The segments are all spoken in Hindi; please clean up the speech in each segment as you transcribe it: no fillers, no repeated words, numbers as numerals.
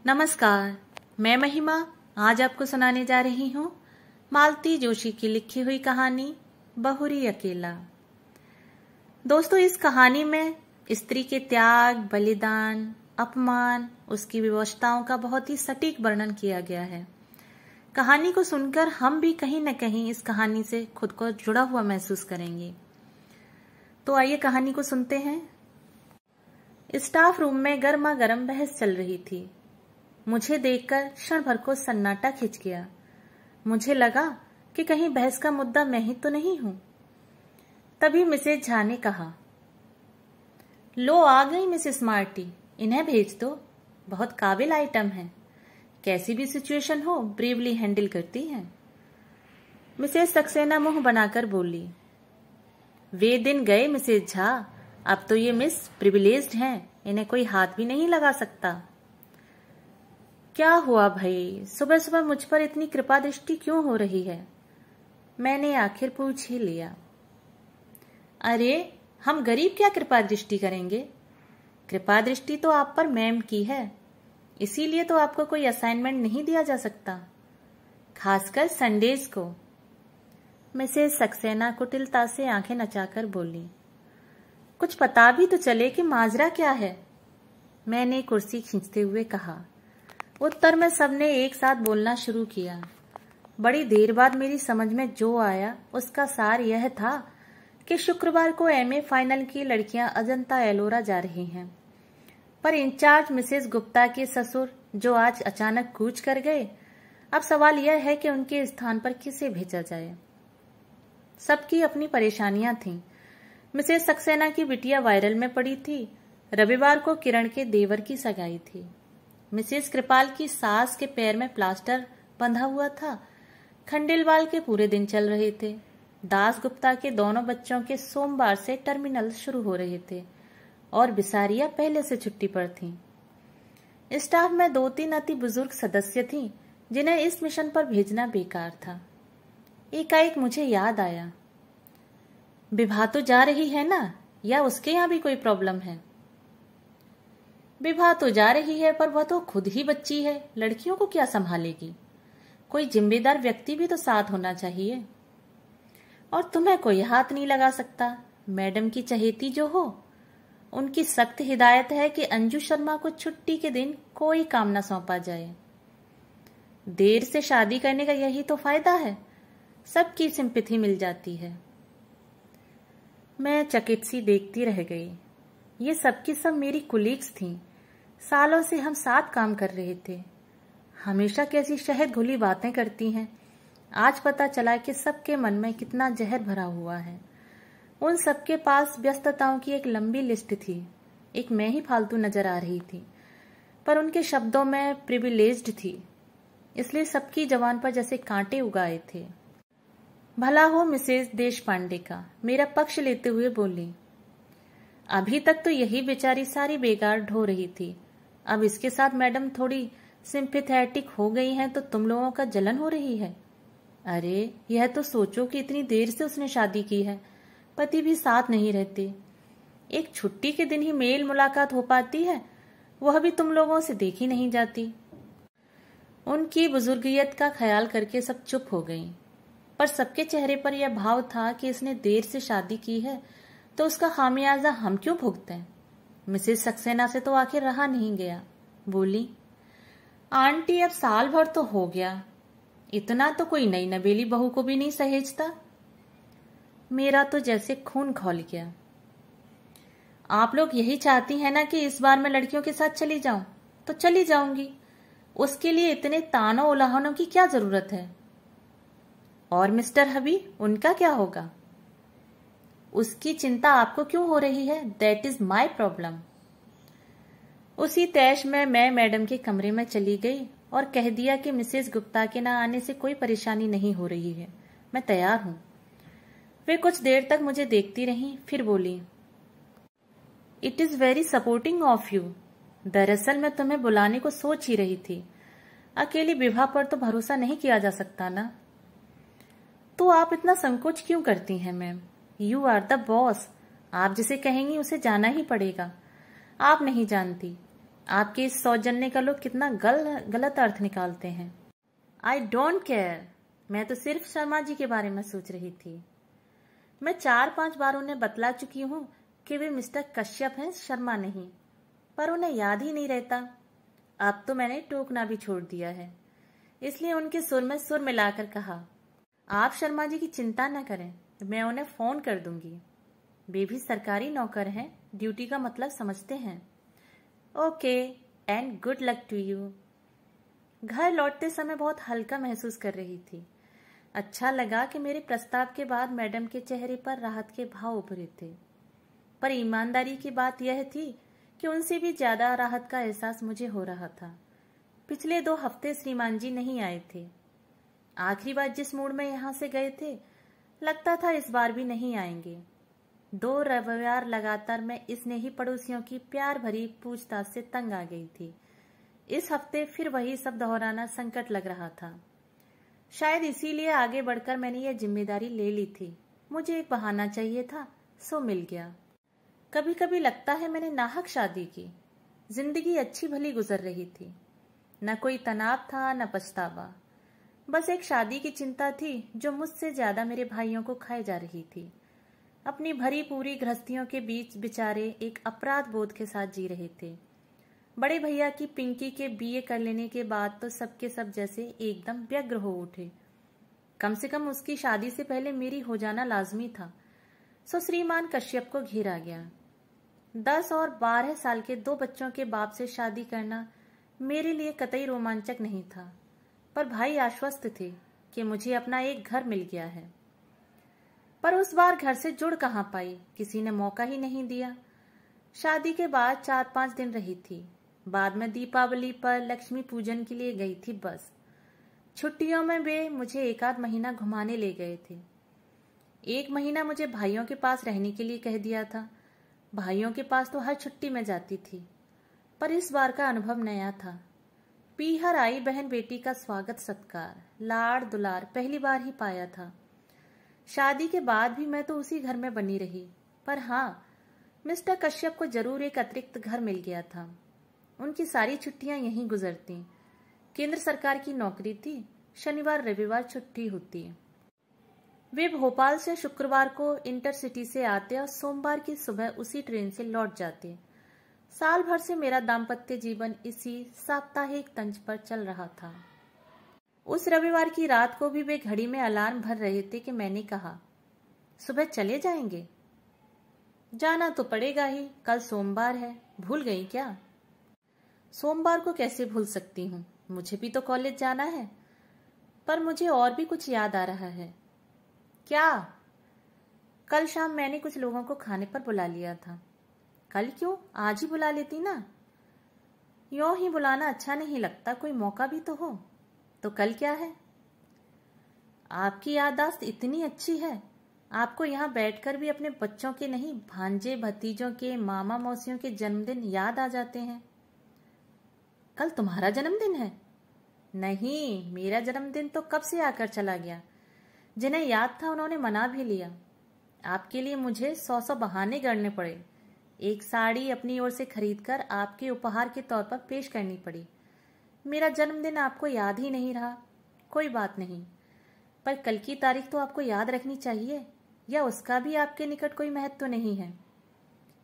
नमस्कार, मैं महिमा आज आपको सुनाने जा रही हूँ मालती जोशी की लिखी हुई कहानी बहुरी अकेला। दोस्तों, इस कहानी में स्त्री के त्याग, बलिदान, अपमान, उसकी विवशताओं का बहुत ही सटीक वर्णन किया गया है। कहानी को सुनकर हम भी कहीं न कहीं इस कहानी से खुद को जुड़ा हुआ महसूस करेंगे। तो आइए कहानी को सुनते हैं। स्टाफ रूम में गर्मा गर्म बहस चल रही थी। मुझे देखकर क्षण भर को सन्नाटा खिंच गया। मुझे लगा कि कहीं बहस का मुद्दा मैं ही तो नहीं हूं। तभी मिसेज झा ने कहा, लो आ गई मिसेस मार्टी, इन्हें भेज दो, बहुत काबिल आइटम है, कैसी भी सिचुएशन हो ब्रेवली हैंडल करती हैं। मिसेज सक्सेना मुंह बनाकर बोली, वे दिन गए मिसेज झा, अब तो ये मिस प्रिविलेज्ड हैं, इन्हें कोई हाथ भी नहीं लगा सकता। क्या हुआ भाई, सुबह सुबह मुझ पर इतनी कृपा दृष्टि क्यों हो रही है? मैंने आखिर पूछ ही लिया। अरे, हम गरीब क्या कृपा दृष्टि करेंगे? कृपा दृष्टि तो आप पर मैम की है, इसीलिए तो आपको कोई असाइनमेंट नहीं दिया जा सकता, खासकर संडेज को। मिसेज सक्सेना कुटिलता से आंखें नचाकर बोली, कुछ पता भी तो चले कि माजरा क्या है। मैंने कुर्सी खींचते हुए कहा। उत्तर में सबने एक साथ बोलना शुरू किया। बड़ी देर बाद मेरी समझ में जो आया उसका सार यह था कि शुक्रवार को एमए फाइनल की लड़कियां अजंता एलोरा जा रही हैं, पर इंचार्ज मिसेस गुप्ता के ससुर जो आज अचानक कूच कर गए, अब सवाल यह है कि उनके स्थान पर किसे भेजा जाए। सबकी अपनी परेशानियां थीं। मिसेस सक्सेना की बिटिया वायरल में पड़ी थी। रविवार को किरण के देवर की सगाई थी। मिसेस कृपाल की सास के पैर में प्लास्टर बंधा हुआ था। खंडेलवाल के पूरे दिन चल रहे थे। दास गुप्ता के दोनों बच्चों के सोमवार से टर्मिनल शुरू हो रहे थे और बिसारिया पहले से छुट्टी पर थीं। स्टाफ में 2-3 अति बुजुर्ग सदस्य थीं जिन्हें इस मिशन पर भेजना बेकार था। एकाएक मुझे याद आया, विभा तो जा रही है ना, या उसके यहाँ भी कोई प्रॉब्लम है? विभा तो जा रही है, पर वह तो खुद ही बच्ची है, लड़कियों को क्या संभालेगी? कोई जिम्मेदार व्यक्ति भी तो साथ होना चाहिए। और तुम्हें कोई हाथ नहीं लगा सकता। मैडम की चहेती जो हो, उनकी सख्त हिदायत है कि अंजू शर्मा को छुट्टी के दिन कोई काम न सौंपा जाए। देर से शादी करने का यही तो फायदा है, सबकी सिंपैथी मिल जाती है। मैं चकित सी देखती रह गई। ये सबकी सब मेरी कुलीग्स थीं। सालों से हम साथ काम कर रहे थे। हमेशा कैसी शहद घुली बातें करती हैं। आज पता चला कि सबके मन में कितना जहर भरा हुआ है। उन सबके पास व्यस्तताओं की एक लंबी लिस्ट थी। एक मैं ही फालतू नजर आ रही थी, पर उनके शब्दों में प्रिविलेज्ड थी, इसलिए सबकी जबान पर जैसे कांटे उगाए थे। भला हो मिसेज देशपांडे का, मेरा पक्ष लेते हुए बोली, अभी तक तो यही बेचारी सारी बेकार ढो रही थी, अब इसके साथ मैडम थोड़ी सिंपैथेटिक हो गई हैं तो तुम लोगों का जलन हो रही है। अरे, यह तो सोचो कि इतनी देर से उसने शादी की है, पति भी साथ नहीं रहते, एक छुट्टी के दिन ही मेल मुलाकात हो पाती है, वह भी तुम लोगों से देखी नहीं जाती। उनकी बुजुर्गियत का ख्याल करके सब चुप हो गईं, पर सबके चेहरे पर यह भाव था कि इसने देर से शादी की है तो उसका खामियाजा हम क्यों भुगतें। मिसेस सक्सेना से तो आखिर रहा नहीं गया। बोली, आंटी अब साल भर तो हो गया, इतना तो कोई नई नवेली बहू को भी नहीं सहेजता। मेरा तो जैसे खून खौल गया। आप लोग यही चाहती हैं ना कि इस बार मैं लड़कियों के साथ चली जाऊं, तो चली जाऊंगी, उसके लिए इतने तानों उलाहनों की क्या जरूरत है? और मिस्टर हबी, उनका क्या होगा? उसकी चिंता आपको क्यों हो रही है? That is my problem. उसी तैश में मैं मैडम के कमरे में चली गई और कह दिया कि मिसेस गुप्ता के ना आने से कोई परेशानी नहीं हो रही है, मैं तैयार हूं। वे कुछ देर तक मुझे देखती रहीं, फिर बोली, it is very supporting of you. दरअसल मैं तुम्हें बुलाने को सोच ही रही थी। अकेली विभा पर तो भरोसा नहीं किया जा सकता ना। तो आप इतना संकोच क्यों करती हैं ma'am? You are the boss, आप जिसे कहेंगी उसे जाना ही पड़ेगा। आप नहीं जानती, आपके इस सौजन्य का लोग कितना गलत अर्थ निकालते हैं। आई डोंट केयर, मैं तो सिर्फ शर्मा जी के बारे में सोच रही थी। मैं 4-5 बार उन्हें बतला चुकी हूँ कि वे मिस्टर कश्यप हैं, शर्मा नहीं, पर उन्हें याद ही नहीं रहता। अब तो मैंने टोकना भी छोड़ दिया है, इसलिए उनके सुर में सुर मिलाकर कहा, आप शर्मा जी की चिंता न करें, मैं उन्हें फोन कर दूंगी। वे भी सरकारी नौकर हैं, ड्यूटी का मतलब समझते हैं। Okay, and good luck to you. घर लौटते समय बहुत हल्का महसूस कर रही थी। अच्छा लगा कि मेरे प्रस्ताव के बाद मैडम के चेहरे पर राहत के भाव उभरे थे, पर ईमानदारी की बात यह थी कि उनसे भी ज्यादा राहत का एहसास मुझे हो रहा था। पिछले 2 हफ्ते श्रीमान जी नहीं आए थे। आखिरी बार जिस मूड में यहां से गए थे, लगता था इस बार भी नहीं आएंगे। 2 रविवार लगातार मैं इस स्नेही पड़ोसियों की प्यार भरी पूछताछ से तंग आ गई थी। इस हफ्ते फिर वही सब दोहराना संकट लग रहा था। शायद इसीलिए आगे बढ़कर मैंने यह जिम्मेदारी ले ली थी। मुझे एक बहाना चाहिए था, सो मिल गया। कभी कभी लगता है मैंने नाहक शादी की। जिंदगी अच्छी भली गुजर रही थी, न कोई तनाव था न पछतावा। बस एक शादी की चिंता थी जो मुझसे ज्यादा मेरे भाइयों को खाए जा रही थी। अपनी भरी पूरी गृहस्थियों के बीच बेचारे एक अपराध बोध के साथ जी रहे थे। बड़े भैया की पिंकी के बीए कर लेने के बाद तो सबके सब जैसे एकदम व्यग्र हो उठे। कम से कम उसकी शादी से पहले मेरी हो जाना लाजमी था। सो श्रीमान कश्यप को घेरा गया। 10 और 12 साल के 2 बच्चों के बाप से शादी करना मेरे लिए कतई रोमांचक नहीं था, पर भाई आश्वस्त थे कि मुझे अपना एक घर मिल गया है। पर उस बार घर से जुड़ कहां पाई, किसी ने मौका ही नहीं दिया। शादी के बाद 4-5 दिन रही थी। बाद में दीपावली पर लक्ष्मी पूजन के लिए गई थी बस। छुट्टियों में वे मुझे 1-8 महीना घुमाने ले गए थे। 1 महीना मुझे भाइयों के पास रहने के लिए कह दिया था। भाइयों के पास तो हर छुट्टी में जाती थी, पर इस बार का अनुभव नया था। पीहर आई बहन बेटी का स्वागत सत्कार, लाड़ दुलार पहली बार ही पाया था। शादी के बाद भी मैं तो उसी घर में बनी रही, पर हाँ, मिस्टर कश्यप को जरूर एक अतिरिक्त घर मिल गया था। उनकी सारी छुट्टियां यहीं गुजरती। केंद्र सरकार की नौकरी थी, शनिवार रविवार छुट्टी होती। वे भोपाल से शुक्रवार को इंटरसिटी से आते और सोमवार की सुबह उसी ट्रेन से लौट जाते। साल भर से मेरा दाम्पत्य जीवन इसी साप्ताहिक तंज पर चल रहा था। उस रविवार की रात को भी वे घड़ी में अलार्म भर रहे थे कि मैंने कहा, सुबह चले जाएंगे? जाना तो पड़ेगा ही, कल सोमवार है, भूल गई क्या? सोमवार को कैसे भूल सकती हूँ, मुझे भी तो कॉलेज जाना है। पर मुझे और भी कुछ याद आ रहा है। क्या? कल शाम मैंने कुछ लोगों को खाने पर बुला लिया था। कल क्यों, आज ही बुला लेती ना। यूं ही बुलाना अच्छा नहीं लगता, कोई मौका भी तो हो। तो कल क्या है? आपकी याददाश्त इतनी अच्छी है, आपको यहाँ बैठकर भी अपने बच्चों के नहीं, भांजे भतीजों के, मामा मौसियों के जन्मदिन याद आ जाते हैं। कल तुम्हारा जन्मदिन है? नहीं, मेरा जन्मदिन तो कब से आकर चला गया। जिन्हें याद था उन्होंने मना भी लिया। आपके लिए मुझे 100 बहाने गढ़ने पड़े। एक साड़ी अपनी ओर से खरीदकर आपके उपहार के तौर पर पेश करनी पड़ी। मेरा जन्मदिन आपको याद ही नहीं रहा, कोई बात नहीं, पर कल की तारीख तो आपको याद रखनी चाहिए, या उसका भी आपके निकट कोई महत्व नहीं है।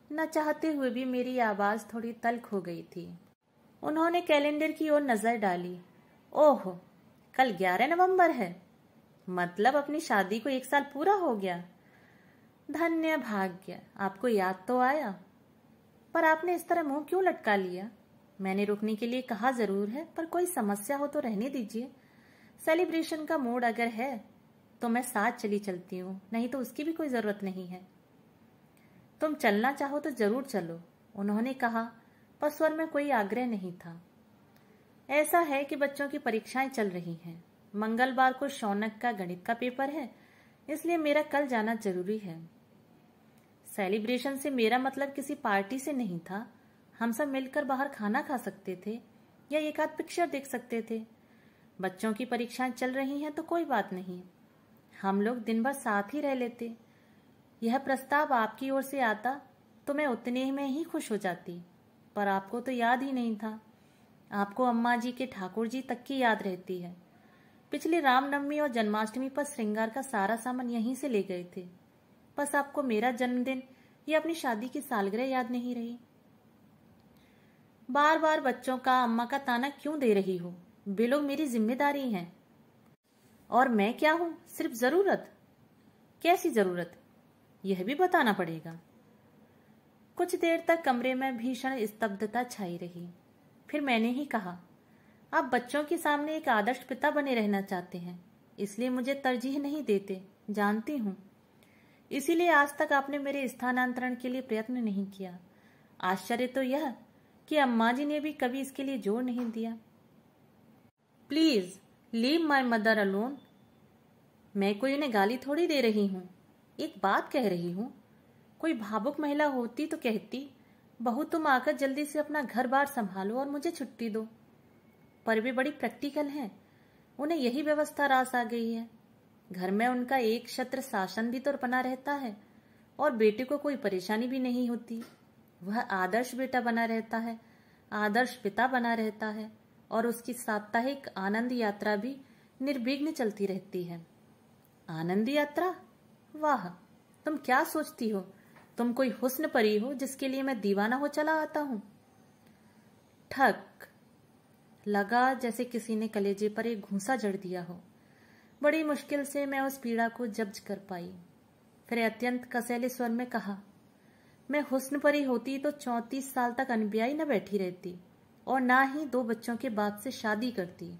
न चाहते हुए भी मेरी आवाज थोड़ी तल्ख हो गई थी। उन्होंने कैलेंडर की ओर नजर डाली। ओह, कल 11 नवंबर है, मतलब अपनी शादी को 1 साल पूरा हो गया। धन्य भाग्य, आपको याद तो आया। पर आपने इस तरह मुंह क्यों लटका लिया? मैंने रुकने के लिए कहा जरूर है, पर कोई समस्या हो तो रहने दीजिए। सेलिब्रेशन का मूड अगर है तो मैं साथ चली चलती हूँ, नहीं तो उसकी भी कोई जरूरत नहीं है। तुम चलना चाहो तो जरूर चलो, उन्होंने कहा, पर स्वर में कोई आग्रह नहीं था। ऐसा है कि बच्चों की परीक्षाएं चल रही हैं। मंगलवार को शौनक का गणित का पेपर है, इसलिए मेरा कल जाना जरूरी है। सेलिब्रेशन से मेरा मतलब किसी पार्टी से नहीं था। हम सब मिलकर बाहर खाना खा सकते थे या एक आध पिक्चर देख सकते थे। बच्चों की परीक्षाएं चल रही हैं तो कोई बात नहीं, हम लोग दिन भर साथ ही रह लेते। यह प्रस्ताव आपकी ओर से आता तो मैं उतने में ही खुश हो जाती। पर आपको तो याद ही नहीं था। आपको अम्मा जी के ठाकुर जी तक की याद रहती है। पिछली रामनवमी और जन्माष्टमी पर श्रृंगार का सारा सामान यहीं से ले गए वे। बस आपको मेरा जन्मदिन या अपनी शादी की सालगिरह याद नहीं रही। बार बार बच्चों का अम्मा का ताना क्यों दे रही हो? वे लोग मेरी जिम्मेदारी हैं। और मैं क्या हूं? सिर्फ जरूरत। कैसी जरूरत? यह भी बताना पड़ेगा। कुछ देर तक कमरे में भीषण स्तब्धता छाई रही। फिर मैंने ही कहा, आप बच्चों के सामने एक आदर्श पिता बने रहना चाहते हैं, इसलिए मुझे तरजीह नहीं देते, जानती हूं। इसीलिए आज तक आपने मेरे स्थानांतरण के लिए प्रयत्न नहीं किया। आश्चर्य तो यह कि अम्मा जी ने भी कभी इसके लिए जोर नहीं दिया। Please leave my mother alone. मैं कोई उन्हें गाली थोड़ी दे रही हूं, एक बात कह रही हूं। कोई भावुक महिला होती तो कहती, बहू तुम आकर जल्दी से अपना घर बार संभालो और मुझे छुट्टी दो। पर वे बड़ी प्रैक्टिकल हैं, उन्हें यही व्यवस्था रास आ गई है। घर में उनका एक छत्र शासन भी तो बना रहता है और बेटे को कोई परेशानी भी नहीं होती। वह आदर्श बेटा बना रहता है, आदर्श पिता बना रहता है और उसकी साप्ताहिक आनंद यात्रा भी निर्विघ्न चलती रहती है। आनंद यात्रा? वाह, तुम क्या सोचती हो? तुम कोई हुस्न परी हो जिसके लिए मैं दीवाना हो चला आता हूं? ठक लगा जैसे किसी ने कलेजे पर एक घूंसा जड़ दिया हो। बड़ी मुश्किल से मैं उस पीड़ा को जब्त कर पाई। फिर अत्यंत कसैले स्वर में कहा, मैं हुस्न परी होती तो 34 साल तक अनब्याई न बैठी रहती और ना ही 2 बच्चों के बाप से शादी करती।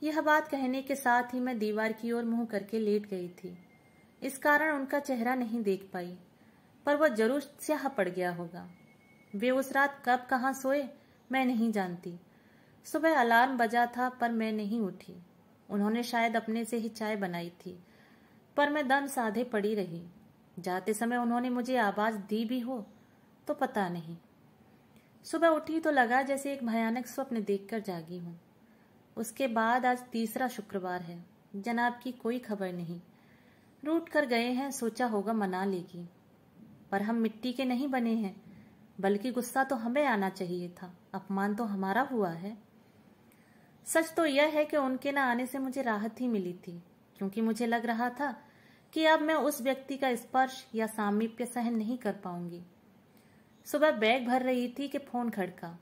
यह बात कहने के साथ ही मैं दीवार की ओर मुंह करके लेट गई थी। इस कारण उनका चेहरा नहीं देख पाई, पर वह जरूर स्याह पड़ गया होगा। वे उस रात कब कहाँ सोए मैं नहीं जानती। सुबह अलार्म बजा था पर मैं नहीं उठी। उन्होंने शायद अपने से ही चाय बनाई थी, पर मैं दम साधे पड़ी रही। जाते समय उन्होंने मुझे आवाज दी भी हो तो पता नहीं। सुबह उठी तो लगा जैसे एक भयानक स्वप्न देखकर जागी हूं। उसके बाद आज तीसरा शुक्रवार है। जनाब की कोई खबर नहीं। रूठ कर गए हैं, सोचा होगा मना लेगी। पर हम मिट्टी के नहीं बने हैं, बल्कि गुस्सा तो हमें आना चाहिए था। अपमान तो हमारा हुआ है। सच तो यह है कि उनके न आने से मुझे राहत ही मिली थी, क्योंकि मुझे लग रहा था कि अब मैं उस व्यक्ति का स्पर्श या सामीप्य सहन नहीं कर पाऊंगी। सुबह बैग भर रही थी कि फोन खड़का।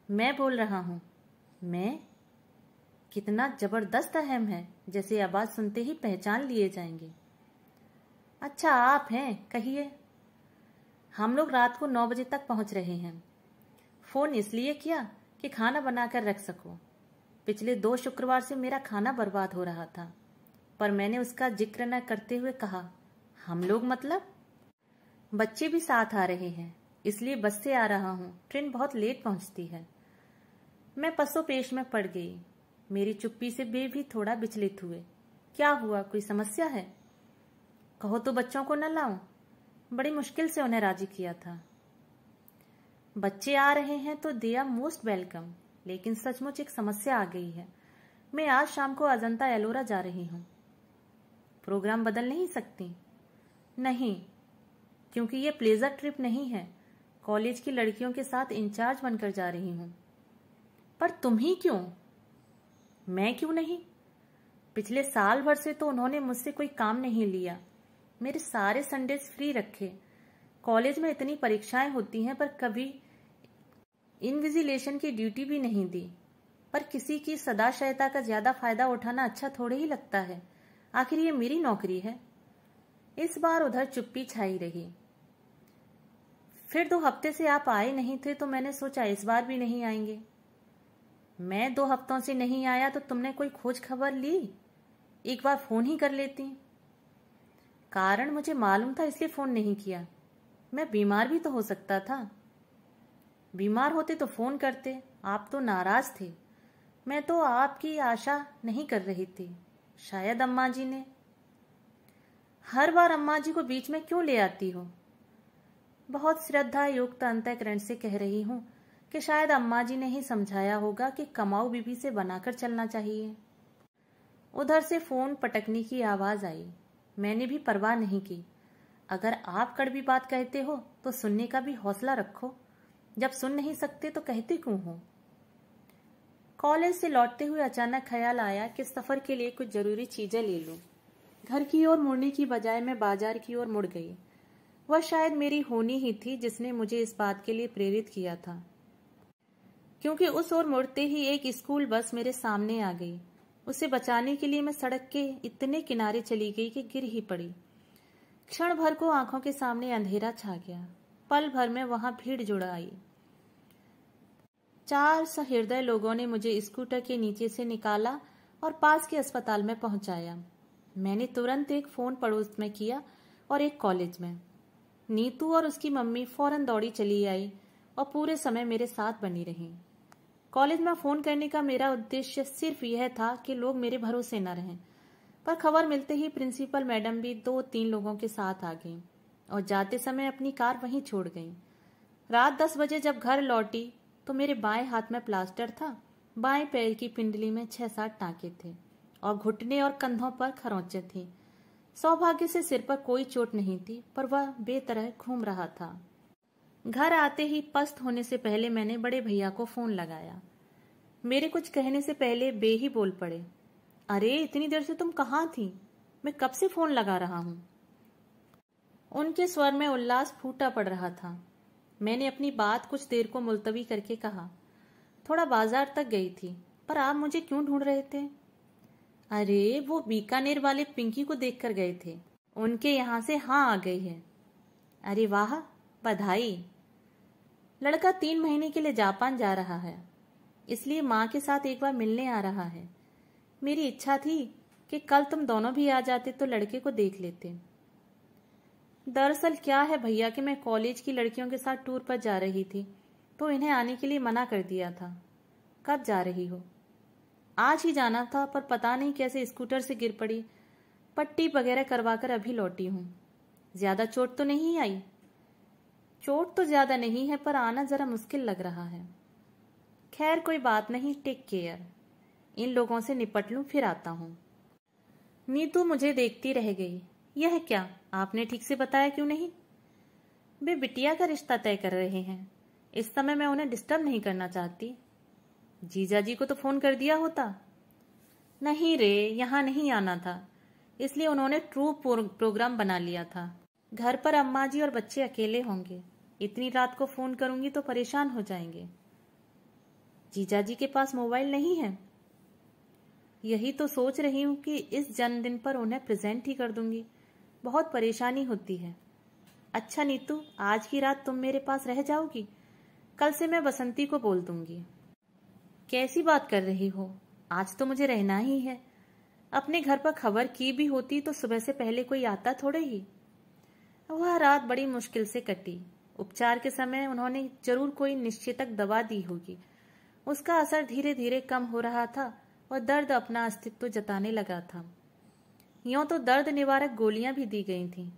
मैं बोल रहा हूं। मैं? कितना जबरदस्त अहम है, जैसे आवाज सुनते ही पहचान लिए जाएंगे। अच्छा आप हैं, कहिए। हम लोग रात को 9 बजे तक पहुंच रहे हैं। फोन इसलिए किया कि खाना बनाकर रख सको। पिछले 2 शुक्रवार से मेरा खाना बर्बाद हो रहा था, पर मैंने उसका जिक्र न करते हुए कहा, हम लोग मतलब? बच्चे भी साथ आ रहे हैं, इसलिए बस से आ रहा हूं। ट्रेन बहुत लेट पहुंचती है। मैं पसोपेश में पड़ गई। मेरी चुप्पी से वे भी थोड़ा विचलित हुए। क्या हुआ, कोई समस्या है? कहो तो बच्चों को न लाऊं। बड़ी मुश्किल से उन्हें राजी किया था। बच्चे आ रहे हैं तो दे आर मोस्ट वेलकम, लेकिन सचमुच एक समस्या आ गई है। मैं आज शाम को अजंता एलोरा जा रही हूं। प्रोग्राम बदल नहीं सकती? नहीं, क्योंकि ये प्लेजर ट्रिप नहीं है। कॉलेज की लड़कियों के साथ इंचार्ज बनकर जा रही हूं। पर तुम ही क्यों? मैं क्यों नहीं? पिछले साल भर से तो उन्होंने मुझसे कोई काम नहीं लिया। मेरे सारे संडेज फ्री रखे। कॉलेज में इतनी परीक्षाएं होती हैं, पर कभी इनविजिलेशन की ड्यूटी भी नहीं दी। पर किसी की सदाशयता का ज्यादा फायदा उठाना अच्छा थोड़े ही लगता है। आखिर ये मेरी नौकरी है। इस बार उधर चुप्पी छाई रही। फिर 2 हफ्ते से आप आए नहीं थे तो मैंने सोचा इस बार भी नहीं आएंगे। मैं 2 हफ्तों से नहीं आया तो तुमने कोई खोज खबर ली? एक बार फोन ही कर लेती। कारण मुझे मालूम था, इसलिए फोन नहीं किया। मैं बीमार भी तो हो सकता था। बीमार होते तो फोन करते। आप तो नाराज थे। मैं तो आपकी आशा नहीं कर रही थी। शायद अम्मा जी ने। हर बार अम्मा जी को बीच में क्यों ले आती हो? बहुत श्रद्धा युक्त अंतःकरण से कह रही हूं कि शायद अम्मा जी ने ही समझाया होगा कि कमाऊ बीबी से बनाकर चलना चाहिए। उधर से फोन पटकने की आवाज आई। मैंने भी परवाह नहीं की। अगर आप कड़वी बात कहते हो तो सुनने का भी हौसला रखो। जब सुन नहीं सकते तो कहते क्यों हो? कॉलेज से लौटते हुए अचानक ख्याल आया कि सफर के लिए कुछ जरूरी चीजें ले लूं। घर की ओर मुड़ने की बजाय मैं बाजार की ओर मुड़ गई। वह शायद मेरी होनी ही थी जिसने मुझे इस बात के लिए प्रेरित किया था, क्योंकि उस ओर मुड़ते ही एक स्कूल बस मेरे सामने आ गई। उसे बचाने के लिए मैं सड़क के इतने किनारे चली गई कि गिर ही पड़ी। क्षण भर को आंखों के सामने अंधेरा छा गया। पल भर में वहां भीड़ जुड़ आई। 4 सहृदय लोगों ने मुझे स्कूटर के नीचे से निकाला और पास के अस्पताल में पहुंचाया। मैंने तुरंत एक फोन पड़ोस में किया और एक कॉलेज में। नीतू और उसकी मम्मी फौरन दौड़ी चली आई और पूरे समय मेरे साथ बनी रही। कॉलेज में फोन करने का मेरा उद्देश्य सिर्फ यह था कि लोग मेरे भरोसे न रहें, पर खबर मिलते ही प्रिंसिपल मैडम भी 2-3 लोगों के साथ आ गईं और जाते समय अपनी कार वहीं छोड़ गईं। रात 10 बजे जब घर लौटी तो मेरे बाएं हाथ में प्लास्टर था, बाएं पैर की पिंडली में 6-7 टांके थे और घुटने और कंधों पर खरोंचें थी। सौभाग्य से सिर पर कोई चोट नहीं थी, पर वह बेतरह घूम रहा था। घर आते ही पस्त होने से पहले मैंने बड़े भैया को फोन लगाया। मेरे कुछ कहने से पहले बे ही बोल पड़े, अरे इतनी देर से तुम कहाँ थी? मैं कब से फोन लगा रहा हूं। उनके स्वर में उल्लास फूटा पड़ रहा था। मैंने अपनी बात कुछ देर को मुलतवी करके कहा, थोड़ा बाजार तक गई थी, पर आप मुझे क्यों ढूंढ रहे थे? अरे वो बीकानेर वाले पिंकी को देखकर गए थे, उनके यहां से हाँ आ गई है। अरे वाह, बधाई। लड़का 3 महीने के लिए जापान जा रहा है, इसलिए माँ के साथ एक बार मिलने आ रहा है। मेरी इच्छा थी कि कल तुम दोनों भी आ जाते तो लड़के को देख लेते। दरअसल क्या है भैया कि मैं कॉलेज की लड़कियों के साथ टूर पर जा रही थी, तो इन्हें आने के लिए मना कर दिया था। कब जा रही हो? आज ही जाना था, पर पता नहीं कैसे स्कूटर से गिर पड़ी। पट्टी वगैरह करवाकर अभी लौटी हूं। ज्यादा चोट तो नहीं आई? चोट तो ज्यादा नहीं है, पर आना जरा मुश्किल लग रहा है। खैर कोई बात नहीं, टेक केयर। इन लोगों से निपट लूं फिर आता हूं। नीतू मुझे देखती रह गई। यह क्या, आपने ठीक से बताया क्यों नहीं? वे बिटिया का रिश्ता तय कर रहे हैं, इस समय मैं उन्हें डिस्टर्ब नहीं करना चाहती। जीजा जी को तो फोन कर दिया होता। नहीं रे, यहाँ नहीं आना था, इसलिए उन्होंने ट्रू प्रोग्राम बना लिया था। घर पर अम्मा जी और बच्चे अकेले होंगे, इतनी रात को फोन करूंगी तो परेशान हो जाएंगे। जीजा जी के पास मोबाइल नहीं है? यही तो सोच रही हूं कि इस जन्मदिन पर उन्हें प्रेजेंट ही कर दूंगी, बहुत परेशानी होती है। अच्छा नीतू, आज की रात तुम मेरे पास रह जाओगी? कल से मैं बसंती को बोल दूंगी। कैसी बात कर रही हो, आज तो मुझे रहना ही है। अपने घर पर खबर की भी होती तो सुबह से पहले कोई आता थोड़े ही। वह रात बड़ी मुश्किल से कटी। उपचार के समय उन्होंने जरूर कोई निश्चेतक दवा दी होगी। उसका असर धीरे धीरे कम हो रहा था और दर्द अपना अस्तित्व जताने लगा था। यूं तो दर्द निवारक गोलियां भी दी गई थीं,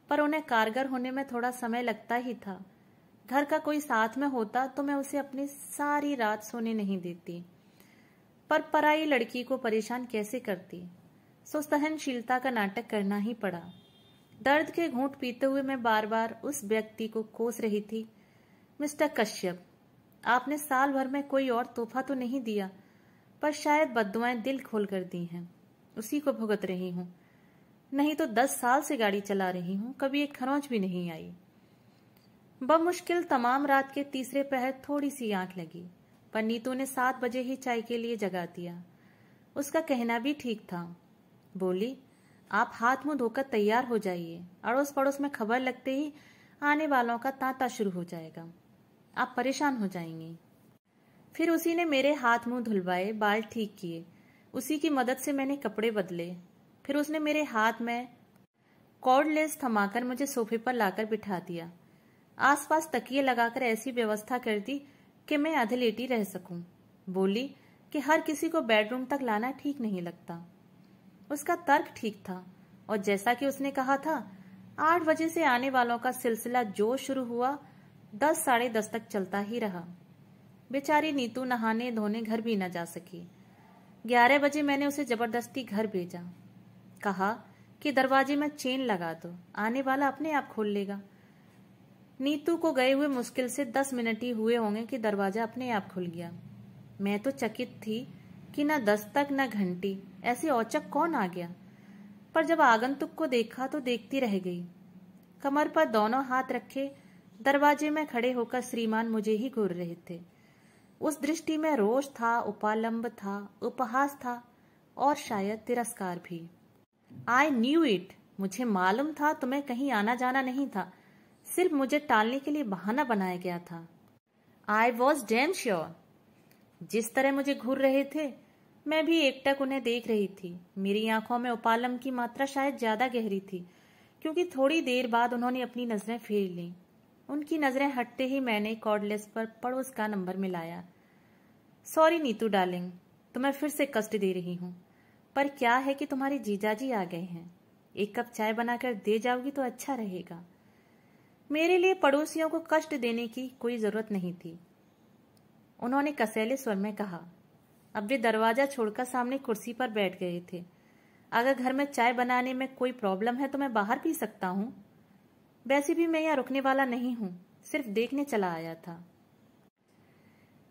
पर उन्हें कारगर होने में थोड़ा समय लगता ही था। घर का कोई साथ में होता तो मैं उसे अपनी सारी रात सोने नहीं देती, पर पराई लड़की को परेशान कैसे करती, सो सहनशीलता का नाटक करना ही पड़ा। दर्द के घूंट पीते हुए मैं बार बार उस व्यक्ति को कोस रही थी। मिस्टर कश्यप, आपने साल भर में कोई और तोहफा तो नहीं दिया, पर शायद बद्दुआएं दिल खोल कर दी हैं, उसी को भुगत रही हूं। नहीं तो 10 साल से गाड़ी चला रही हूं, कभी एक खरोंच भी नहीं आई। बमुश्किल तमाम रात के तीसरे पहर थोड़ी सी आंख लगी, पर नीतू ने 7 बजे ही चाय के लिए जगा दिया। उसका कहना भी ठीक था। बोली, आप हाथ मुंह धोकर तैयार हो जाइए, अड़ोस पड़ोस में खबर लगते ही आने वालों का तांता शुरू हो जाएगा, आप परेशान हो जाएंगी। फिर उसी ने मेरे हाथ मुंह धुलवाए, बाल ठीक किए, उसी की मदद से मैंने कपड़े बदले। फिर उसने मेरे हाथ में कॉर्डलेस थमाकर मुझे सोफे पर लाकर बिठा दिया। आसपास तकिए लगाकर ऐसी व्यवस्था कर दी कि मैं अधलेटी रह सकूं। बोली कि हर किसी को बेडरूम तक लाना ठीक नहीं लगता। उसका तर्क ठीक था, और जैसा कि उसने कहा था, 8 बजे से आने वालों का सिलसिला जो शुरू हुआ 10 साढ़े 10 तक चलता ही रहा। बेचारी नीतू नहाने धोने घर भी न जा सकी। 11 बजे मैंने उसे जबरदस्ती घर भेजा। कहा कि दरवाजे में चेन लगा दो, आने वाला अपने आप खोल लेगा। नीतू को गए हुए मुश्किल से 10 मिनट ही हुए होंगे कि दरवाजा अपने आप खुल गया। मैं तो चकित थी कि न दस्तक न घंटी, ऐसी औचक कौन आ गया। पर जब आगंतुक को देखा तो देखती रह गई। कमर पर दोनों हाथ रखे दरवाजे में खड़े होकर श्रीमान मुझे ही घूर रहे थे। उस दृष्टि में रोष था, उपालंब था, उपहास था और शायद तिरस्कार भी। आई न्यू इट, मुझे मालूम था तुम्हें कहीं आना जाना नहीं था, सिर्फ मुझे टालने के लिए बहाना बनाया गया था। I was damn sure. जिस तरह मुझे घूर रहे थे, मैं भी एकटक उन्हें देख रही थी। मेरी आंखों में उपालम की मात्रा शायद ज्यादा गहरी थी, क्योंकि थोड़ी देर बाद उन्होंने अपनी नजरें फेर लीं। उनकी नजरें हटते ही मैंने कॉर्डलेस पर पड़ोस का नंबर मिलाया। सॉरी नीतू डार्लिंग, तुम्हें फिर से कष्ट दे रही हूं, पर क्या है कि तुम्हारे जीजाजी आ गए हैं। एक कप चाय बनाकर दे जाओगी तो अच्छा रहेगा। मेरे लिए पड़ोसियों को कष्ट देने की कोई जरूरत नहीं थी। उन्होंने कसैले स्वर में कहा। अब वे दरवाजा छोड़कर सामने कुर्सी पर बैठ गए थे। अगर घर में चाय बनाने में कोई प्रॉब्लम है तो मैं बाहर पी सकता हूं। वैसे भी मैं यहाँ रुकने वाला नहीं हूं, सिर्फ देखने चला आया था।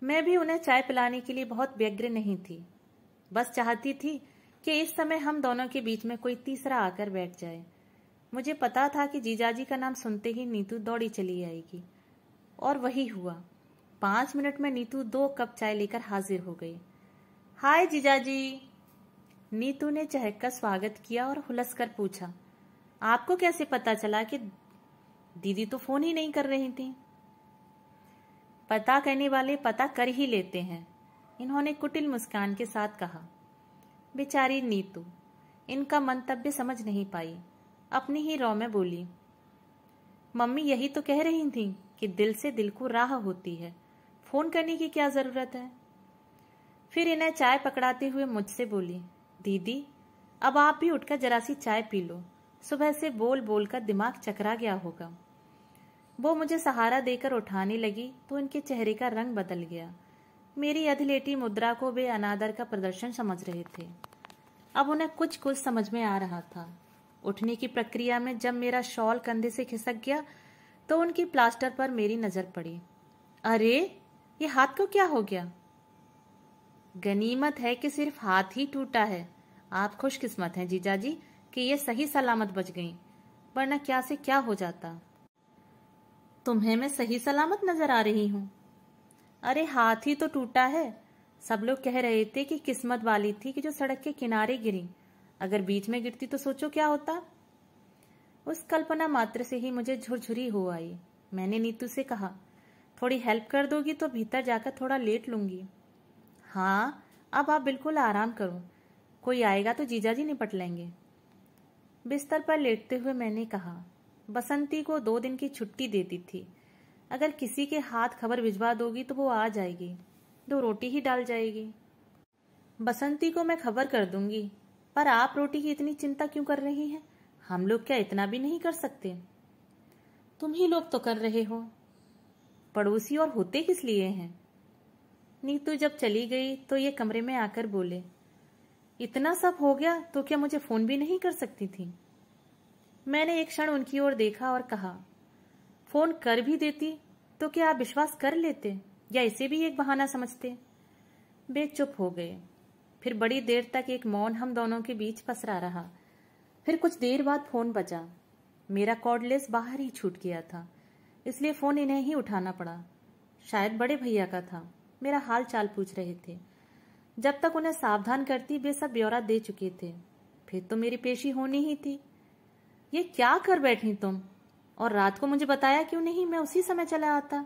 मैं भी उन्हें चाय पिलाने के लिए बहुत व्यग्र नहीं थी, बस चाहती थी कि इस समय हम दोनों के बीच में कोई तीसरा आकर बैठ जाए। मुझे पता था कि जीजाजी का नाम सुनते ही नीतू दौड़ी चली आएगी, और वही हुआ। 5 मिनट में नीतू 2 कप चाय लेकर हाजिर हो गई। हाय जीजाजी, नीतू ने चहककर स्वागत किया और हुलसकर पूछा, आपको कैसे पता चला कि दीदी तो फोन ही नहीं कर रही थी? पता करने वाले पता कर ही लेते हैं, इन्होंने कुटिल मुस्कान के साथ कहा। बेचारी नीतू इनका मंतव्य समझ नहीं पाई, अपनी ही रौ में बोली, मम्मी यही तो कह रही थी कि दिल से दिल को राह होती है, फोन करने की क्या जरूरत है। फिर इन्हें चाय पकड़ाते हुए मुझसे बोली, दीदी अब आप भी उठकर जरा सी चाय पी लो, सुबह से बोल बोल कर दिमाग चकरा गया होगा। वो मुझे सहारा देकर उठाने लगी तो उनके चेहरे का रंग बदल गया। मेरी अधलेटी मुद्रा को वे अनादर का प्रदर्शन समझ रहे थे। अब उन्हें कुछ कुछ समझ में आ रहा था। उठने की प्रक्रिया में जब मेरा शॉल कंधे से खिसक गया तो उनकी प्लास्टर पर मेरी नजर पड़ी। अरे ये हाथ को क्या हो गया? गनीमत है कि सिर्फ हाथ ही टूटा है। आप खुशकिस्मत हैं जीजाजी कि ये सही सलामत बच गईं, वरना क्या से क्या हो जाता। तुम्हें मैं सही सलामत नजर आ रही हूं? अरे हाथ ही तो टूटा है। सब लोग कह रहे थे कि किस्मत वाली थी कि जो सड़क के किनारे गिरी, अगर बीच में गिरती तो सोचो क्या होता। उस कल्पना मात्र से ही मुझे झुरझुरी हो आई। मैंने नीतू से कहा, थोड़ी हेल्प कर दोगी तो भीतर जाकर थोड़ा लेट लूंगी। हाँ अब आप बिल्कुल आराम करो, कोई आएगा तो जीजाजी निपट लेंगे। बिस्तर पर लेटते हुए मैंने कहा, बसंती को 2 दिन की छुट्टी देती थी, अगर किसी के हाथ खबर भिजवा दोगी तो वो आ जाएगी, 2 रोटी ही डाल जाएगी। बसंती को मैं खबर कर दूंगी, पर आप रोटी की इतनी चिंता क्यों कर रही हैं? हम लोग क्या इतना भी नहीं कर सकते? तुम ही लोग तो कर रहे हो, पड़ोसी और होते किस लिए हैं? नीतू जब चली गई तो ये कमरे में आकर बोले, इतना सब हो गया तो क्या मुझे फोन भी नहीं कर सकती थी? मैंने एक क्षण उनकी ओर देखा और कहा, फोन कर भी देती तो क्या आप विश्वास कर लेते या इसे भी एक बहाना समझते? वे चुप हो गए। फिर बड़ी देर तक एक मौन हम दोनों के बीच पसरा रहा। फिर कुछ देर बाद फोन बजा। मेरा कॉर्डलेस बाहर ही छूट गया था, इसलिए फोन इन्हें ही उठाना पड़ा। शायद बड़े भैया का था, मेरा हाल चाल पूछ रहे थे। जब तक उन्हें सावधान करती वे सब ब्यौरा दे चुके थे। फिर तो मेरी पेशी होनी ही थी। ये क्या कर बैठी तुम? और रात को मुझे बताया क्यों नहीं? मैं उसी समय चला आता।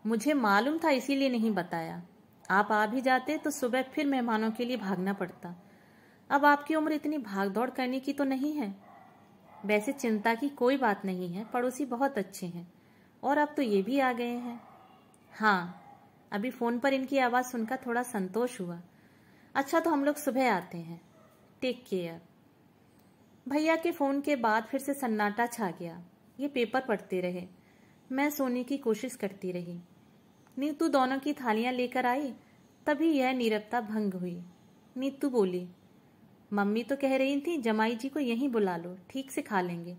मुझे मालूम था इसीलिए नहीं बताया। आप आ भी जाते तो सुबह फिर मेहमानों के लिए भागना पड़ता। अब आपकी उम्र इतनी भागदौड़ करने की तो नहीं है। वैसे चिंता की कोई बात नहीं है, पड़ोसी बहुत अच्छे हैं और अब तो ये भी आ गए हैं। हाँ, अभी फोन पर इनकी आवाज सुनकर थोड़ा संतोष हुआ। अच्छा तो हम लोग सुबह आते हैं, टेक केयर। भैया के फोन के बाद फिर से सन्नाटा छा गया। ये पेपर पढ़ते रहे, मैं सोने की कोशिश करती रही। नीतू दोनों की थालियां लेकर आई, तभी यह नीरवता भंग हुई। नीतू बोली, मम्मी तो कह रही थी जमाई जी को यहीं बुला लो, ठीक से खा लेंगे,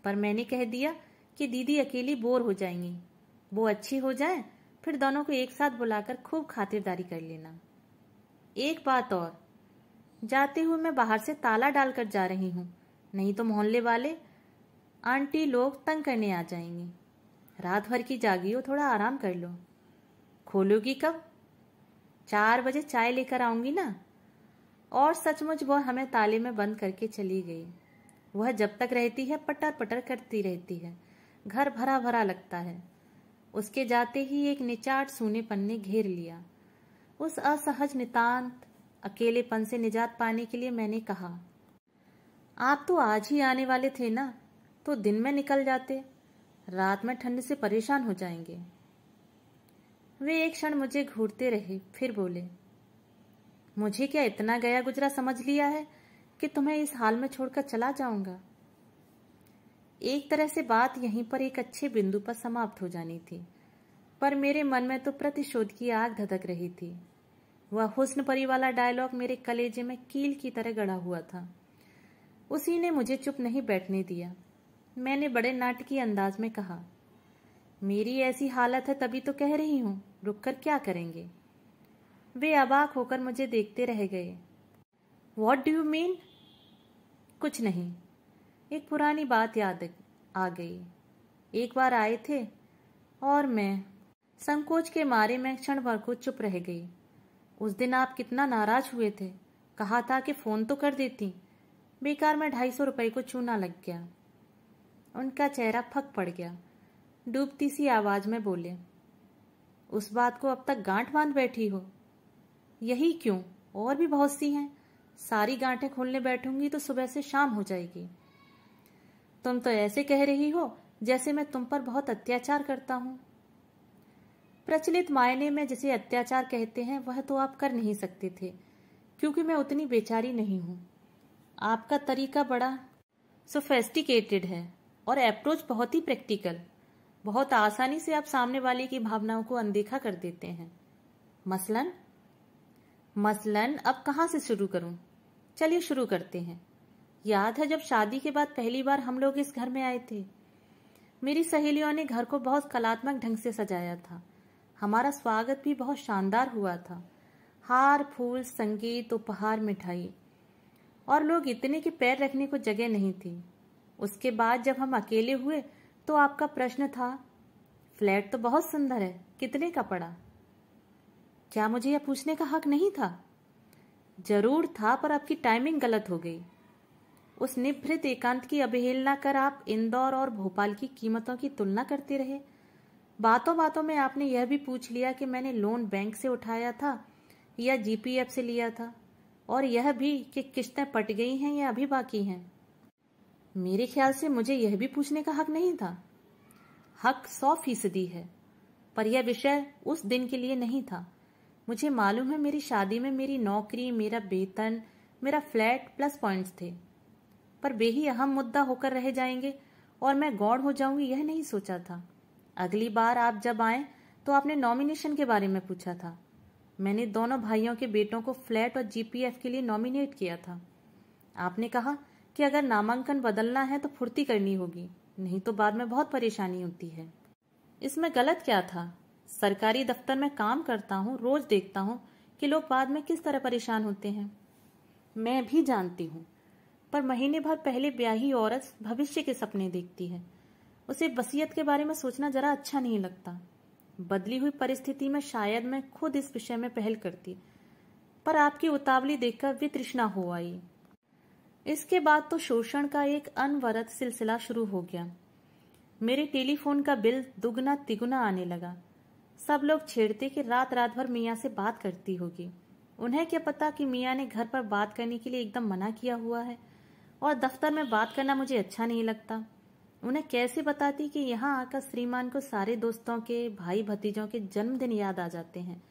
पर मैंने कह दिया कि दीदी अकेली बोर हो जाएंगी। वो अच्छी हो जाए फिर दोनों को एक साथ बुलाकर खूब खातिरदारी कर लेना। एक बात और, जाते हुए मैं बाहर से ताला डालकर जा रही हूं, नहीं तो मोहल्ले वाले आंटी लोग तंग करने आ जाएंगे। रात भर की जागी हो, थोड़ा आराम कर लो। खोलोगी कब? 4 बजे चाय लेकर आऊंगी ना। और सचमुच वह हमें ताले में बंद करके चली गई। वह जब तक रहती है पटर पटर करती रहती है। घर भरा भरा लगता है। उसके जाते ही एक निचाट सूनेपन ने घेर लिया। उस असहज नितांत अकेलेपन से निजात पाने के लिए मैंने कहा, आप तो आज ही आने वाले थे ना, तो दिन में निकल जाते। रात में ठंड से परेशान हो जाएंगे। वे एक क्षण मुझे घूरते रहे, फिर बोले, मुझे क्या इतना गया गुजरा समझ लिया है कि तुम्हें इस हाल में छोड़कर चला जाऊंगा? एक तरह से बात यहीं पर एक अच्छे बिंदु पर समाप्त हो जानी थी, पर मेरे मन में तो प्रतिशोध की आग धधक रही थी। वह हुस्न परी वाला डायलॉग मेरे कलेजे में कील की तरह गड़ा हुआ था। उसी ने मुझे चुप नहीं बैठने दिया। मैंने बड़े नाटकीय अंदाज में कहा, मेरी ऐसी हालत है तभी तो कह रही हूं, रुककर क्या करेंगे? वे अबाक होकर मुझे देखते रह गए। What do you mean? कुछ नहीं। एक पुरानी बात याद आ गई। एक बार आए थे और मैं संकोच के मारे में क्षण भर को चुप रह गई। उस दिन आप कितना नाराज हुए थे। कहा था कि फोन तो कर देती। बेकार में 250 रुपए को चूना लग गया। उनका चेहरा फक पड़ गया। डूबती सी आवाज में बोले, उस बात को अब तक गांठ बांध बैठी हो? यही क्यों, और भी बहुत सी हैं। सारी गांठें खोलने बैठूंगी तो सुबह से शाम हो जाएगी। तुम तो ऐसे कह रही हो जैसे मैं तुम पर बहुत अत्याचार करता हूं। प्रचलित मायने में जिसे अत्याचार कहते हैं वह तो आप कर नहीं सकते थे, क्योंकि मैं उतनी बेचारी नहीं हूं। आपका तरीका बड़ा सोफेस्टिकेटेड है और अप्रोच बहुत ही प्रैक्टिकल। बहुत आसानी से आप सामने वाले की भावनाओं को अनदेखा कर देते हैं। मसलन अब कहां से शुरू करूं? चलिए शुरू करते हैं। याद है जब शादी के बाद पहली बार हम लोग इस घर में आए थे? मेरी सहेलियों ने घर को बहुत कलात्मक ढंग से सजाया था। हमारा स्वागत भी बहुत शानदार हुआ था। हार, फूल, संगीत, उपहार, मिठाई, और लोग इतने के पैर रखने को जगह नहीं थी। उसके बाद जब हम अकेले हुए तो आपका प्रश्न था, फ्लैट तो बहुत सुंदर है, कितने का पड़ा? क्या मुझे यह पूछने का हक नहीं था? जरूर था, पर आपकी टाइमिंग गलत हो गई। उस निभृत एकांत की अवहेलना कर आप इंदौर और भोपाल की कीमतों की तुलना करते रहे। बातों बातों में आपने यह भी पूछ लिया कि मैंने लोन बैंक से उठाया था या जीपीएफ से लिया था, और यह भी कि किस्तें पट गई हैं या अभी बाकी हैं। मेरे ख्याल से मुझे यह भी पूछने का हक नहीं था। हक 100% है, पर यह विषय उस दिन के लिए नहीं था। मुझे मालूम है मेरी शादी में मेरी नौकरी, मेरा वेतन, मेरा फ्लैट प्लस पॉइंट्स थे, पर वे ही अहम मुद्दा होकर रह जाएंगे और मैं गौड़ हो जाऊंगी, यह नहीं सोचा था। अगली बार आप जब आए तो आपने नॉमिनेशन के बारे में पूछा था। मैंने दोनों भाइयों के बेटों को फ्लैट और जीपीएफ के लिए नॉमिनेट किया था। आपने कहा कि अगर नामांकन बदलना है तो फुर्ती करनी होगी, नहीं तो बाद में बहुत परेशानी होती है। इसमें गलत क्या था? सरकारी दफ्तर में काम करता हूँ, रोज देखता हूँ कि लोग बाद में किस तरह परेशान होते हैं। मैं भी जानती हूँ, पर महीने भर पहले ब्याही औरत भविष्य के सपने देखती है। उसे वसीयत के बारे में सोचना जरा अच्छा नहीं लगता। बदली हुई परिस्थिति में शायद मैं खुद इस विषय में पहल करती, पर आपकी उतावली देखकर वितृष्णा हो आई। इसके बाद तो शोषण का एक अनवरत सिलसिला शुरू हो गया। मेरे टेलीफोन का बिल दुगना तिगुना आने लगा। सब लोग छेड़ते कि रात रात भर मियाँ से बात करती होगी। उन्हें क्या पता कि मियाँ ने घर पर बात करने के लिए एकदम मना किया हुआ है, और दफ्तर में बात करना मुझे अच्छा नहीं लगता। उन्हें कैसे बताती कि यहाँ आकर श्रीमान को सारे दोस्तों के, भाई भतीजों के जन्मदिन याद आ जाते हैं।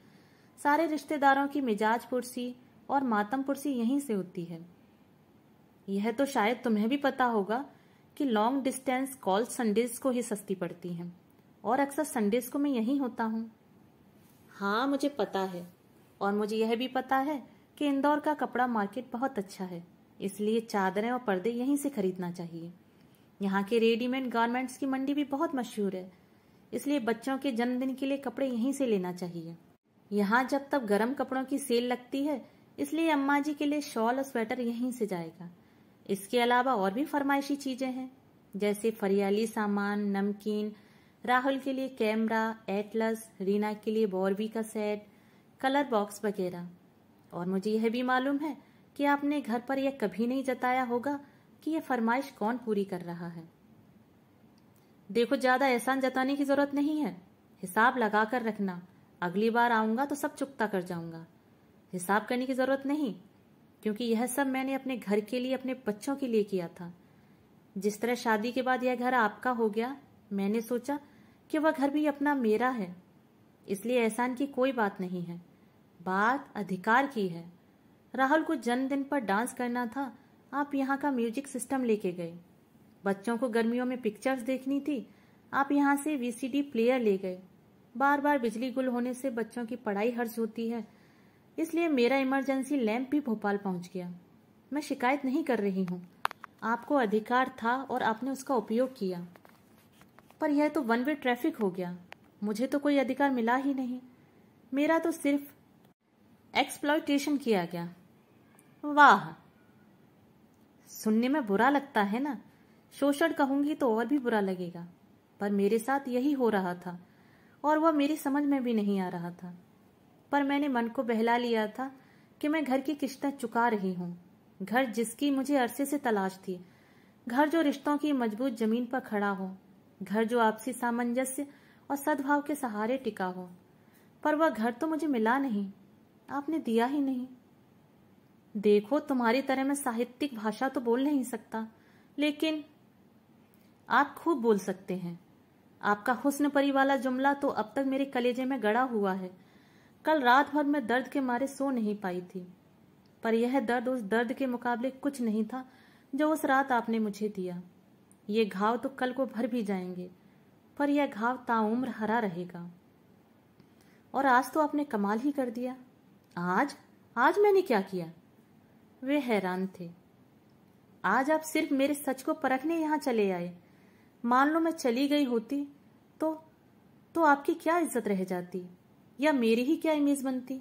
सारे रिश्तेदारों की मिजाज पुरसी और मातम पुरसी यहीं से होती है। यह तो शायद तुम्हें भी पता होगा कि लॉन्ग डिस्टेंस कॉल संडेज को ही सस्ती पड़ती हैं, और अक्सर संडेज को मैं यहीं होता हूँ। हाँ, मुझे पता है, और मुझे यह भी पता है कि इंदौर का कपड़ा मार्केट बहुत अच्छा है, इसलिए चादरें और पर्दे यहीं से खरीदना चाहिए। यहाँ के रेडीमेड गारमेंट्स की मंडी भी बहुत मशहूर है, इसलिए बच्चों के जन्मदिन के लिए कपड़े यहीं से लेना चाहिए। यहाँ जब तब गर्म कपड़ों की सेल लगती है, इसलिए अम्मा जी के लिए शॉल और स्वेटर यहीं से जाएगा। इसके अलावा और भी फरमाइशी चीजें हैं, जैसे फरियाली सामान, नमकीन, राहुल के लिए कैमरा, एटलस, रीना के लिए बॉर्बी का सेट, कलर बॉक्स वगैरह। और मुझे यह भी मालूम है कि आपने घर पर यह कभी नहीं जताया होगा कि यह फरमाइश कौन पूरी कर रहा है। देखो, ज्यादा एहसान जताने की जरूरत नहीं है, हिसाब लगा कर रखना, अगली बार आऊंगा तो सब चुकता कर जाऊंगा। हिसाब करने की जरूरत नहीं, क्योंकि यह सब मैंने अपने घर के लिए, अपने बच्चों के लिए किया था। जिस तरह शादी के बाद यह घर आपका हो गया, मैंने सोचा कि वह घर भी अपना मेरा है, इसलिए एहसान की कोई बात नहीं है, बात अधिकार की है। राहुल को जन्मदिन पर डांस करना था, आप यहाँ का म्यूजिक सिस्टम लेके गए। बच्चों को गर्मियों में पिक्चर्स देखनी थी, आप यहाँ से वीसीडी प्लेयर ले गए। बार बार बिजली गुल होने से बच्चों की पढ़ाई हर्ज होती है, इसलिए मेरा इमरजेंसी लैंप भी भोपाल पहुंच गया। मैं शिकायत नहीं कर रही हूँ, आपको अधिकार था और आपने उसका उपयोग किया, पर यह तो वन वे ट्रैफिक हो गया, मुझे तो कोई अधिकार मिला ही नहीं, मेरा तो सिर्फ एक्सप्लॉयटेशन किया गया। वाह, सुनने में बुरा लगता है ना, शोषण कहूंगी तो और भी बुरा लगेगा, पर मेरे साथ यही हो रहा था और वह मेरी समझ में भी नहीं आ रहा था। पर मैंने मन को बहला लिया था कि मैं घर की किश्तें चुका रही हूँ, घर जिसकी मुझे अरसे से तलाश थी, घर जो रिश्तों की मजबूत जमीन पर खड़ा हो, घर जो आपसी सामंजस्य और सद्भाव के सहारे टिका हो। पर वह घर तो मुझे मिला नहीं, आपने दिया ही नहीं। देखो, तुम्हारी तरह मैं साहित्यिक भाषा तो बोल नहीं सकता, लेकिन आप खूब बोल सकते हैं। आपका हुस्न परी वाला जुमला तो अब तक मेरे कलेजे में गड़ा हुआ है। कल रात भर मैं दर्द के मारे सो नहीं पाई थी, पर यह दर्द उस दर्द के मुकाबले कुछ नहीं था जो उस रात आपने मुझे दिया। ये घाव तो कल को भर भी जाएंगे, पर यह घाव ताउम्र हरा रहेगा। और आज तो आपने कमाल ही कर दिया। आज मैंने क्या किया? वे हैरान थे। आज आप सिर्फ मेरे सच को परखने यहां चले आए। मान लो मैं चली गई होती तो आपकी क्या इज्जत रह जाती, या मेरी ही क्या इमेज बनती?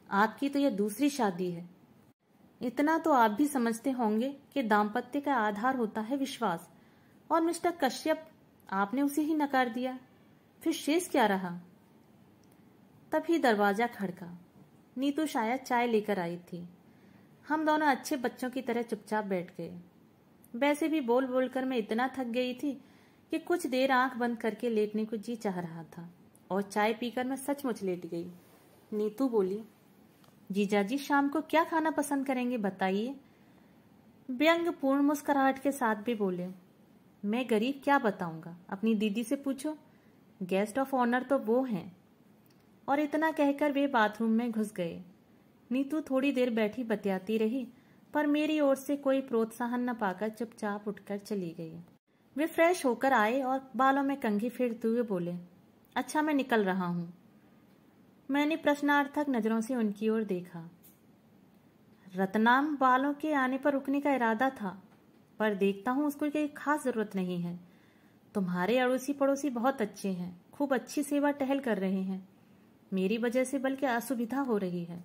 आपकी तो यह दूसरी शादी है। इतना तो आप भी समझते होंगे कि दाम्पत्य का आधार होता है विश्वास, और मिस्टर कश्यप, आपने उसे ही नकार दिया, फिर शेष क्या रहा? तभी दरवाजा खड़का। नीतू शायद चाय लेकर आई थी। हम दोनों अच्छे बच्चों की तरह चुपचाप बैठ गए। वैसे भी बोल बोलकर मैं इतना थक गई थी कि कुछ देर आंख बंद करके लेटने को जी चाह रहा था, और चाय पीकर मैं सचमुच लेट गई। नीतू बोली, जीजाजी शाम को क्या खाना पसंद करेंगे बताइए। व्यंग्यपूर्ण मुस्कुराहट के साथ भी बोले, मैं गरीब क्या बताऊंगा, अपनी दीदी से पूछो, गेस्ट ऑफ ऑनर तो वो हैं। और इतना कहकर वे बाथरूम में घुस गए। नीतू थोड़ी देर बैठी बतियाती रही, पर मेरी ओर से कोई प्रोत्साहन न पाकर चुपचाप उठकर चली गई। वे फ्रेश होकर आए और बालों में कंघी फेरते हुए बोले, अच्छा मैं निकल रहा हूं। मैंने प्रश्नार्थक नजरों से उनकी ओर देखा। रतनाम बालों के आने पर रुकने का इरादा था, पर देखता हूं उसको कोई खास जरूरत नहीं है। तुम्हारे अड़ोसी पड़ोसी बहुत अच्छे हैं, खूब अच्छी सेवा टहल कर रहे हैं। मेरी वजह से बल्कि असुविधा हो रही है।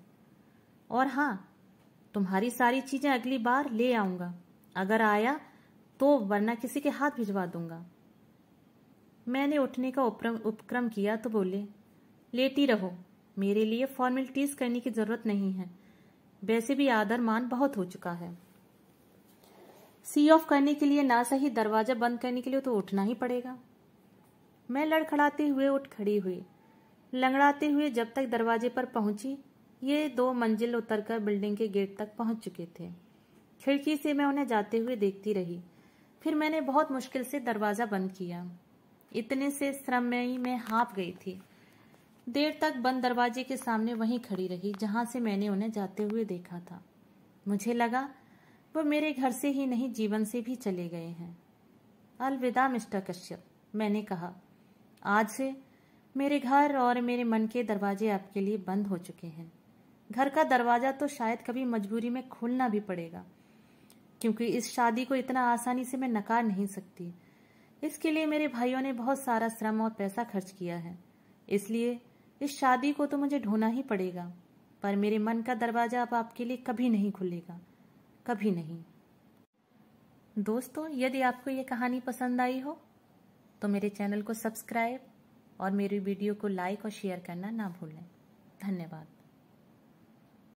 और हाँ, तुम्हारी सारी चीजें अगली बार ले आऊंगा, अगर आया तो, वरना किसी के हाथ भिजवा दूंगा। मैंने उठने का उपक्रम किया तो बोले, लेटी रहो, मेरे लिए फॉर्मेलिटीज करने की जरूरत नहीं है, वैसे भी आदर मान बहुत हो चुका है। सी ऑफ करने के लिए ना सही, दरवाजा बंद करने के लिए तो उठना ही पड़ेगा। मैं लड़खड़ाते हुए उठ खड़ी हुई। लंगड़ाते हुए जब तक दरवाजे पर पहुंची, ये 2 मंजिल उतरकर बिल्डिंग के गेट तक पहुंच चुके थे। खिड़की से मैं उन्हें जाते हुए देखती रही। फिर मैंने बहुत मुश्किल से दरवाजा बंद किया। इतने से श्रममयी मैं हाँफ गई थी। देर तक बंद दरवाजे के सामने वहीं खड़ी रही जहां से मैंने उन्हें जाते हुए देखा था। मुझे लगा वो मेरे घर से ही नहीं, जीवन से भी चले गए हैं। अलविदा मिस्टर कश्यप, मैंने कहा। आज से मेरे घर और मेरे मन के दरवाजे आपके लिए बंद हो चुके हैं। घर का दरवाजा तो शायद कभी मजबूरी में खोलना भी पड़ेगा, क्योंकि इस शादी को इतना आसानी से मैं नकार नहीं सकती। इसके लिए मेरे भाइयों ने बहुत सारा श्रम और पैसा खर्च किया है, इसलिए इस शादी को तो मुझे ढूंढना ही पड़ेगा। पर मेरे मन का दरवाजा अब आपके लिए कभी नहीं खुलेगा, कभी नहीं। दोस्तों, यदि आपको ये कहानी पसंद आई हो तो मेरे चैनल को सब्सक्राइब और मेरी वीडियो को लाइक और शेयर करना ना भूलें। धन्यवाद।